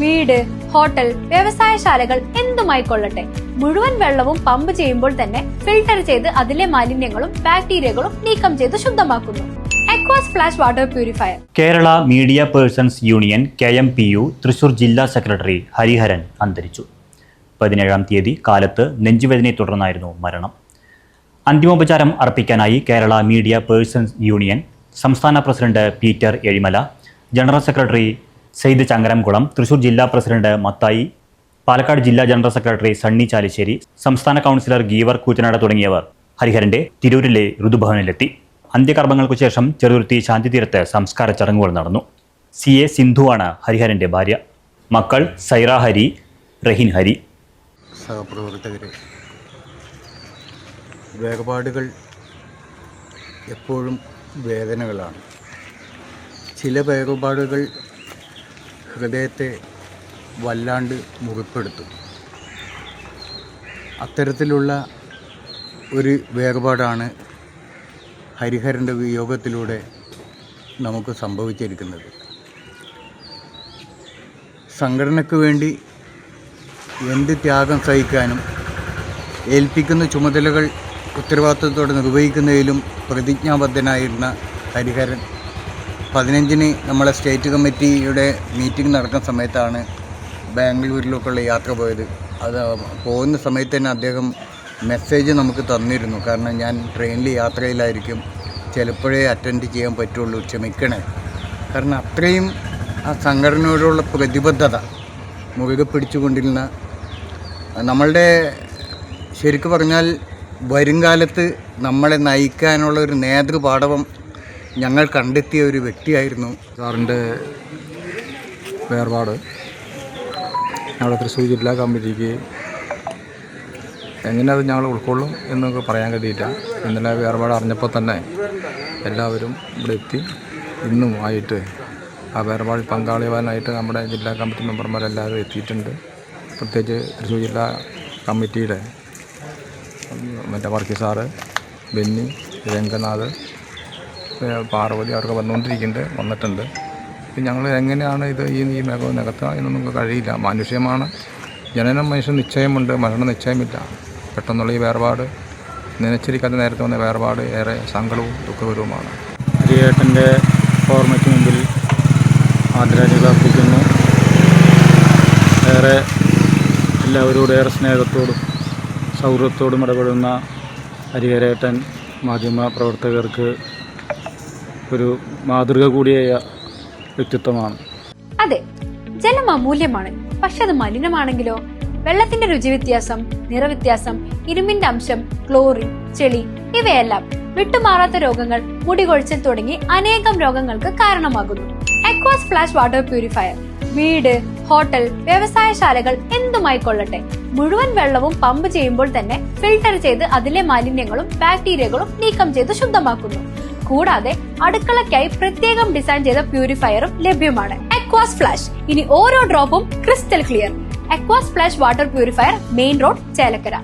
വീട്, ഹോട്ടൽ, വ്യവസായശാലകൾ എന്തുമായിക്കൊള്ളട്ടെ, മുഴുവൻ വെള്ളവും പമ്പ് ചെയ്യുമ്പോൾ തന്നെ ഫിൽട്ടർ ചെയ്ത് അതിലെ മാലിന്യങ്ങളും ബാക്ടീരിയകളും നീക്കം ചെയ്ത് ശുദ്ധമാക്കുന്നു. Aquas flash water purifier. Kerala media persons union KMPU Thrissur ജില്ലാ സെക്രട്ടറി ഹരിഹരൻ അന്തരിച്ചു. 17-ാം തീയതി കാലത്ത് നെഞ്ചുവേദനയെ തുടർന്നായിരുന്നു മരണം. അന്തിമോപചാരം അർപ്പിക്കാനായി കേരള മീഡിയ പേഴ്സൺസ് യൂണിയൻ സംസ്ഥാന president Peter Ezhimala, general secretary Sayed Changaramkulam, Thrissur ജില്ലാ പ്രസിഡന്റ് മത്തായി, പാലക്കാട് ജില്ലാ ജനറൽ സെക്രട്ടറി സണ്ണി ചാലിശ്ശേരി, സംസ്ഥാന കൗൺസിലർ ഗീവർ കൂറ്റനാട് തുടങ്ങിയവർ ഹരിഹരന്റെ തിരൂരിലെ ഋതുഭവനിലെത്തി. അന്ത്യകർമ്മങ്ങൾക്കു ശേഷം ചെറുതുരുത്തി ശാന്തിതീരത്ത് സംസ്കാര ചടങ്ങുകൾ നടന്നു. CA സിന്ധുവാണ് ഹരിഹരന്റെ ഭാര്യ. മക്കൾ സൈറ ഹരി, റഹീൻ ഹരി. സഹപ്രവർത്തകരെ, വേർപാടുകൾ എപ്പോഴും വേദനകളാണ്. ചില വേർപാടുകൾ ഹൃദയത്തെ വല്ലാണ്ട് മുറിപ്പെടുത്തും. അത്തരത്തിലുള്ള ഒരു വേർപാടാണ് ഹരിഹരൻ്റെ വിയോഗത്തിലൂടെ നമുക്ക് സംഭവിച്ചിരിക്കുന്നത്. സംഘടനയ്ക്ക് വേണ്ടി എന്ത് ത്യാഗം സഹിക്കാനും ഏൽപ്പിക്കുന്ന ചുമതലകൾ ഉത്തരവാദിത്വത്തോടെ നിർവഹിക്കുന്നതിലും പ്രതിജ്ഞാബദ്ധനായിരുന്ന ഹരിഹരൻ 15-ന് നമ്മളെ സ്റ്റേറ്റ് കമ്മിറ്റിയുടെ മീറ്റിംഗ് നടക്കുന്ന സമയത്താണ് ബാംഗ്ലൂരിലേക്കുള്ള യാത്ര പോയത്. അത് പോകുന്ന സമയത്ത് തന്നെ അദ്ദേഹം മെസ്സേജ് നമുക്ക് തന്നിരുന്നു. കാരണം ഞാൻ ട്രെയിനിൽ യാത്രയിലായിരിക്കും, ചിലപ്പോഴേ അറ്റൻഡ് ചെയ്യാൻ പറ്റുള്ളൂ, ക്ഷമിക്കണേ. കാരണം അത്രയും ആ സംഘടനയോടുള്ള പ്രതിബദ്ധത മുറുകെ പിടിച്ചുകൊണ്ടിരുന്ന നമ്മളുടെ, ശരിക്കും പറഞ്ഞാൽ വരുംകാലത്ത് നമ്മളെ നയിക്കാനുള്ള ഒരു നേതൃപാടവം ഞങ്ങൾ കണ്ടെത്തിയ ഒരു വ്യക്തിയായിരുന്നു. സാറിൻ്റെ വേർപാട് ഞങ്ങളുടെ തൃശ്ശൂർ ജില്ലാ കമ്മിറ്റിക്ക് എങ്ങനെ അത് ഞങ്ങൾ ഉൾക്കൊള്ളും എന്നൊക്കെ പറയാൻ കഴിയില്ല. ഇന്നലെ വേർപാട് അറിഞ്ഞപ്പോൾ തന്നെ എല്ലാവരും ഇവിടെ എത്തി. ഇന്നും ആയിട്ട് ആ വേർപാടിൽ പങ്കാളിയാവാനായിട്ട് നമ്മുടെ ജില്ലാ കമ്മിറ്റി മെമ്പർമാരെല്ലാവരും എത്തിയിട്ടുണ്ട്. പ്രത്യേകിച്ച് തൃശ്ശൂർ ജില്ലാ കമ്മിറ്റിയുടെ വർക്കി സാറ്, ബെന്നി, രംഗനാഥ്, പാർവതി അവരൊക്കെ വന്നിട്ടുണ്ട്. ഞങ്ങൾ എങ്ങനെയാണ് ഇത് ഈ മേഖല നികത്തുക എന്നൊന്നും കഴിയില്ല. മാനുഷ്യമാണ്. ജനനം മനുഷ്യൻ നിശ്ചയമുണ്ട്, മരണം നിശ്ചയമില്ല. പെട്ടെന്നുള്ള ഈ വേർപാട്, നനച്ചിരിക്കാത്ത നേരത്തെ വന്ന വേർപാട് ഏറെ സങ്കടവും ദുഃഖകരവുമാണ്. ഹരിയേട്ടൻ്റെ ഓർമ്മയ്ക്ക് മുമ്പിൽ ആദരാഞ്ജലി അർപ്പിക്കുന്നു. എല്ലാവരോടും ഏറെ സ്നേഹത്തോടും സൗഹൃദത്തോടും ഇടപെടുന്ന ഹരിഹരേട്ടൻ മാധ്യമ പ്രവർത്തകർക്ക് ഒരു മാതൃക കൂടിയായ വ്യക്തിത്വമാണ്. അതെ, ജലം അമൂല്യമാണ്. പക്ഷെ അത് മലിനമാണെങ്കിലോ? വെള്ളത്തിന്റെ രുചി വ്യത്യാസം, നിറവ്യത്യാസം, ഇരുമ്പിന്റെ അംശം, ക്ലോറിൻ, ചെളി ഇവയെല്ലാം വിട്ടുമാറാത്ത രോഗങ്ങൾ, മുടികൊഴിച്ചിൽ തുടങ്ങി അനേകം രോഗങ്ങൾക്ക് കാരണമാകുന്നു. അക്വാസ് ഫ്ലാഷ് വാട്ടർ പ്യൂരിഫയർ. വീട്, ഹോട്ടൽ, വ്യവസായശാലകൾ എന്തുമായിക്കൊള്ളട്ടെ, മുഴുവൻ വെള്ളവും പമ്പ് ചെയ്യുമ്പോൾ തന്നെ ഫിൽട്ടർ ചെയ്ത് അതിലെ മാലിന്യങ്ങളും ബാക്ടീരിയകളും നീക്കം ചെയ്ത് ശുദ്ധമാക്കുന്നു. കൂടാതെ അടുക്കളയ്ക്കായി പ്രത്യേകം ഡിസൈൻ ചെയ്ത പ്യൂരിഫയറും ലഭ്യമാണ്. Aquas flash. ഇനി ഓരോ ഡ്രോപ്പും crystal clear. Aquas flash water purifier, main road, Chelakkara.